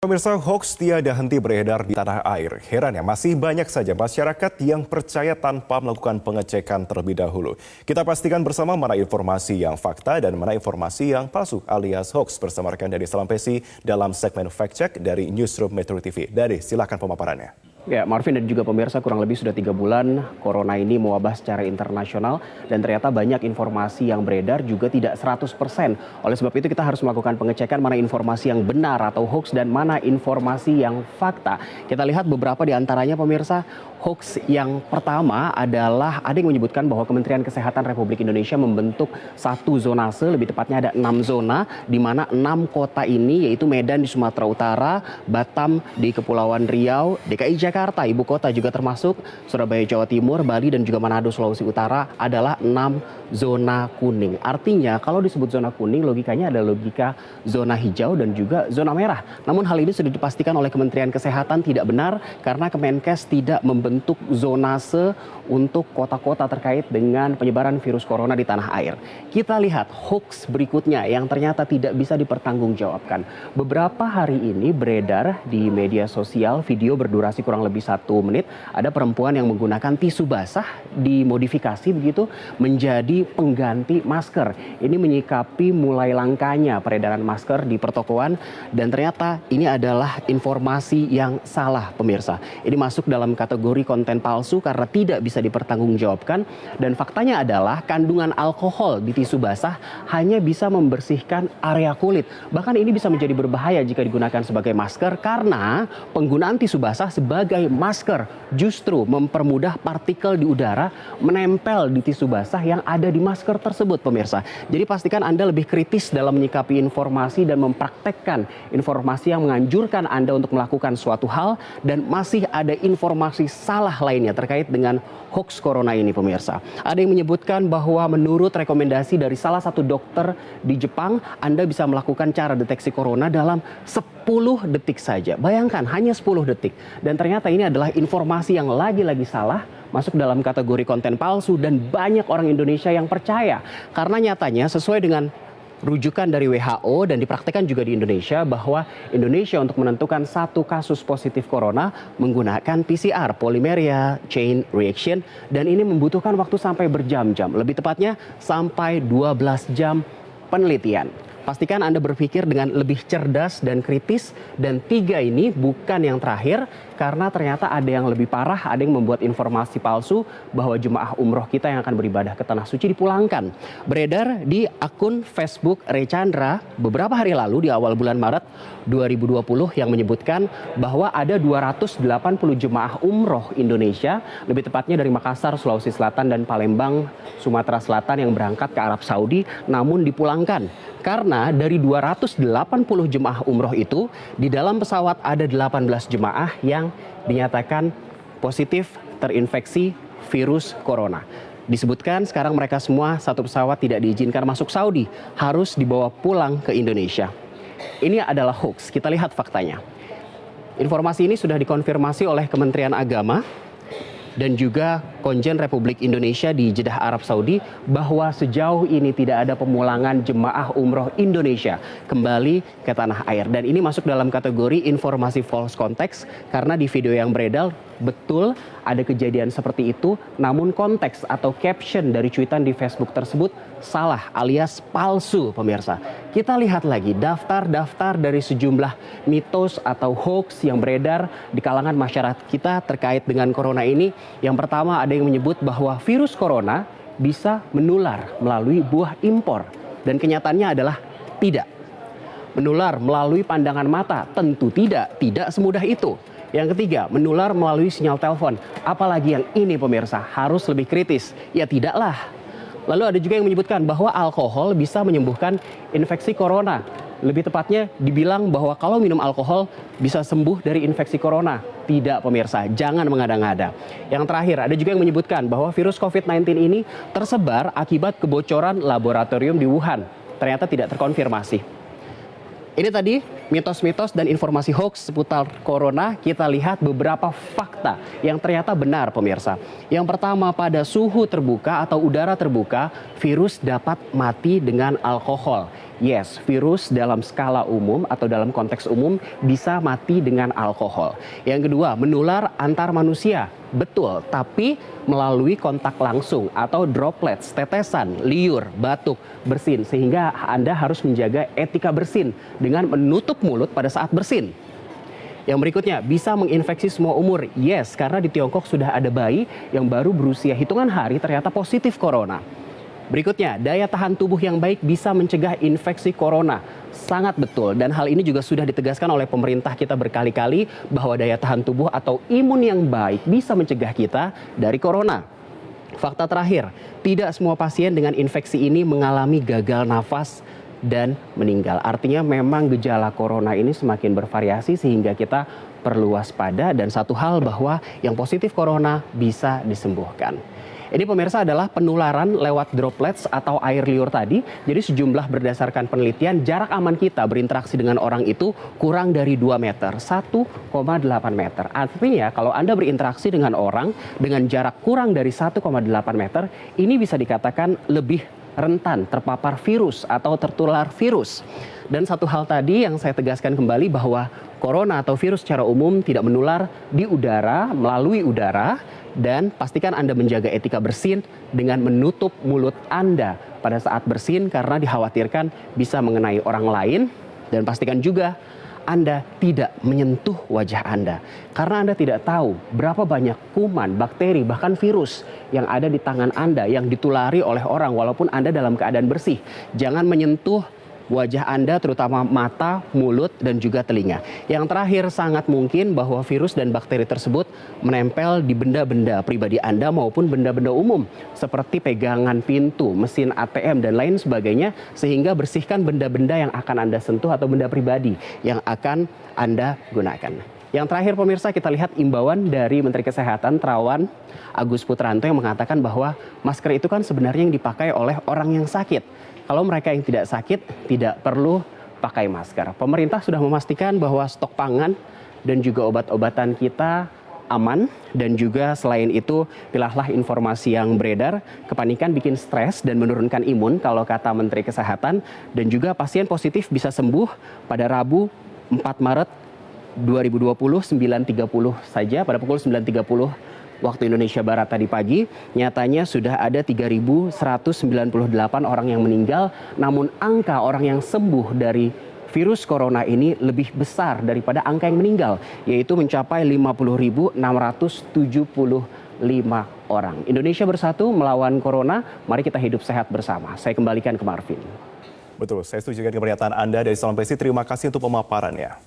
Pemirsa, hoax tiada henti beredar di tanah air. Herannya masih banyak saja masyarakat yang percaya tanpa melakukan pengecekan terlebih dahulu. Kita pastikan bersama mana informasi yang fakta dan mana informasi yang palsu alias hoax bersama rekan dari Salampesi dalam segmen Fact Check dari Newsroom Metro TV. Dari silakan pemaparannya. Ya, Marvin dan juga pemirsa, kurang lebih sudah 3 bulan corona ini mewabah secara internasional dan ternyata banyak informasi yang beredar juga tidak 100%. Oleh sebab itu kita harus melakukan pengecekan mana informasi yang benar atau hoax dan mana informasi yang fakta. Kita lihat beberapa di antaranya pemirsa. Hoax yang pertama adalah ada yang menyebutkan bahwa Kementerian Kesehatan Republik Indonesia membentuk satu zonase, lebih tepatnya ada 6 zona, di mana 6 kota ini yaitu Medan di Sumatera Utara, Batam di Kepulauan Riau, DKI Jakarta, ibu kota juga termasuk, Surabaya Jawa Timur, Bali dan juga Manado Sulawesi Utara adalah 6 zona kuning. Artinya kalau disebut zona kuning logikanya ada logika zona hijau dan juga zona merah. Namun hal ini sudah dipastikan oleh Kementerian Kesehatan tidak benar karena Kemenkes tidak membentuk zonase untuk kota-kota terkait dengan penyebaran virus corona di tanah air. Kita lihat hoax berikutnya yang ternyata tidak bisa dipertanggungjawabkan. Beberapa hari ini beredar di media sosial video berdurasi kurang lebih 1 menit. Ada perempuan yang menggunakan tisu basah dimodifikasi begitu menjadi pengganti masker. Ini menyikapi mulai langkanya peredaran masker di pertokoan dan ternyata ini adalah informasi yang salah pemirsa. Ini masuk dalam kategori konten palsu karena tidak bisa dipertanggungjawabkan dan faktanya adalah kandungan alkohol di tisu basah hanya bisa membersihkan area kulit. Bahkan ini bisa menjadi berbahaya jika digunakan sebagai masker karena penggunaan tisu basah sebagai masker justru mempermudah partikel di udara menempel di tisu basah yang ada di masker tersebut pemirsa. Jadi pastikan Anda lebih kritis dalam menyikapi informasi dan mempraktekkan informasi yang menganjurkan Anda untuk melakukan suatu hal dan masih ada informasi salah lainnya terkait dengan hoax corona ini pemirsa. Ada yang menyebutkan bahwa menurut rekomendasi dari salah satu dokter di Jepang, Anda bisa melakukan cara deteksi corona dalam 10 detik saja. Bayangkan hanya 10 detik. Dan ternyata ini adalah informasi yang lagi-lagi salah, masuk dalam kategori konten palsu dan banyak orang Indonesia yang percaya. Karena nyatanya sesuai dengan rujukan dari WHO dan dipraktekkan juga di Indonesia bahwa Indonesia untuk menentukan satu kasus positif corona menggunakan PCR, polymerase chain reaction, dan ini membutuhkan waktu sampai berjam-jam, lebih tepatnya sampai 12 jam penelitian. Pastikan Anda berpikir dengan lebih cerdas dan kritis dan 3 ini bukan yang terakhir karena ternyata ada yang lebih parah, ada yang membuat informasi palsu bahwa jemaah umroh kita yang akan beribadah ke Tanah Suci dipulangkan. Beredar di akun Facebook Ray Chandra beberapa hari lalu di awal bulan Maret 2020 yang menyebutkan bahwa ada 280 jemaah umroh Indonesia, lebih tepatnya dari Makassar, Sulawesi Selatan dan Palembang, Sumatera Selatan yang berangkat ke Arab Saudi namun dipulangkan. Karena dari 280 jemaah umroh itu, di dalam pesawat ada 18 jemaah yang dinyatakan positif terinfeksi virus corona. Disebutkan sekarang mereka semua satu pesawat tidak diizinkan masuk Saudi, harus dibawa pulang ke Indonesia. Ini adalah hoax, kita lihat faktanya. Informasi ini sudah dikonfirmasi oleh Kementerian Agama dan juga Konjen Republik Indonesia di Jeddah Arab Saudi bahwa sejauh ini tidak ada pemulangan jemaah umroh Indonesia kembali ke tanah air. Dan ini masuk dalam kategori informasi false context karena di video yang beredar betul ada kejadian seperti itu, namun konteks atau caption dari cuitan di Facebook tersebut salah alias palsu pemirsa. Kita lihat lagi daftar-daftar dari sejumlah mitos atau hoax yang beredar di kalangan masyarakat kita terkait dengan corona ini. Yang pertama ada yang menyebut bahwa virus corona bisa menular melalui buah impor. Dan kenyataannya adalah tidak. Menular melalui pandangan mata, tentu tidak semudah itu. Yang ketiga, menular melalui sinyal telepon. Apalagi yang ini pemirsa, harus lebih kritis. Ya tidaklah. Lalu ada juga yang menyebutkan bahwa alkohol bisa menyembuhkan infeksi corona. Lebih tepatnya dibilang bahwa kalau minum alkohol bisa sembuh dari infeksi corona. Tidak pemirsa, jangan mengada-ngada. Yang terakhir, ada juga yang menyebutkan bahwa virus COVID-19 ini tersebar akibat kebocoran laboratorium di Wuhan. Ternyata tidak terkonfirmasi. Ini tadi mitos-mitos dan informasi hoax seputar corona. Kita lihat beberapa fakta yang ternyata benar pemirsa. Yang pertama, pada suhu terbuka atau udara terbuka, virus dapat mati dengan alkohol. Yes, virus dalam skala umum atau dalam konteks umum bisa mati dengan alkohol. Yang kedua, menular antar manusia. Betul, tapi melalui kontak langsung atau droplets, tetesan, liur, batuk, bersin. Sehingga Anda harus menjaga etika bersin dengan menutup mulut pada saat bersin. Yang berikutnya, bisa menginfeksi semua umur. Yes, karena di Tiongkok sudah ada bayi yang baru berusia hitungan hari ternyata positif corona. Berikutnya, daya tahan tubuh yang baik bisa mencegah infeksi corona. Sangat betul, dan hal ini juga sudah ditegaskan oleh pemerintah kita berkali-kali bahwa daya tahan tubuh atau imun yang baik bisa mencegah kita dari corona. Fakta terakhir, tidak semua pasien dengan infeksi ini mengalami gagal nafas dan meninggal. Artinya memang gejala corona ini semakin bervariasi sehingga kita perlu waspada, dan satu hal bahwa yang positif corona bisa disembuhkan. Ini pemirsa adalah penularan lewat droplets atau air liur tadi. Jadi sejumlah berdasarkan penelitian jarak aman kita berinteraksi dengan orang itu kurang dari 2 meter, 1,8 meter. Artinya kalau Anda berinteraksi dengan orang dengan jarak kurang dari 1,8 meter, ini bisa dikatakan lebih rentan terpapar virus atau tertular virus. Dan satu hal tadi yang saya tegaskan kembali bahwa corona atau virus secara umum tidak menular di udara, melalui udara. Dan pastikan Anda menjaga etika bersin dengan menutup mulut Anda pada saat bersin karena dikhawatirkan bisa mengenai orang lain. Dan pastikan juga Anda tidak menyentuh wajah Anda karena Anda tidak tahu berapa banyak kuman, bakteri, bahkan virus yang ada di tangan Anda yang ditulari oleh orang walaupun Anda dalam keadaan bersih. Jangan menyentuh wajah Anda, terutama mata, mulut, dan juga telinga. Yang terakhir, sangat mungkin bahwa virus dan bakteri tersebut menempel di benda-benda pribadi Anda maupun benda-benda umum seperti pegangan pintu, mesin ATM, dan lain sebagainya, sehingga bersihkan benda-benda yang akan Anda sentuh atau benda pribadi yang akan Anda gunakan. Yang terakhir pemirsa, kita lihat imbauan dari Menteri Kesehatan Terawan Agus Putranto yang mengatakan bahwa masker itu kan sebenarnya yang dipakai oleh orang yang sakit. Kalau mereka yang tidak sakit, tidak perlu pakai masker. Pemerintah sudah memastikan bahwa stok pangan dan juga obat-obatan kita aman. Dan juga selain itu, pilahlah informasi yang beredar. Kepanikan bikin stres dan menurunkan imun kalau kata Menteri Kesehatan. Dan juga pasien positif bisa sembuh pada Rabu 4 Maret 2020, 9.30 saja pada pukul 9.30. Waktu Indonesia Barat tadi pagi, nyatanya sudah ada 3.198 orang yang meninggal, namun angka orang yang sembuh dari virus corona ini lebih besar daripada angka yang meninggal, yaitu mencapai 50.675 orang. Indonesia bersatu melawan corona, mari kita hidup sehat bersama. Saya kembalikan ke Marvin. Betul, saya setuju dengan pernyataan Anda dari Sulawesi. Terima kasih untuk pemaparannya.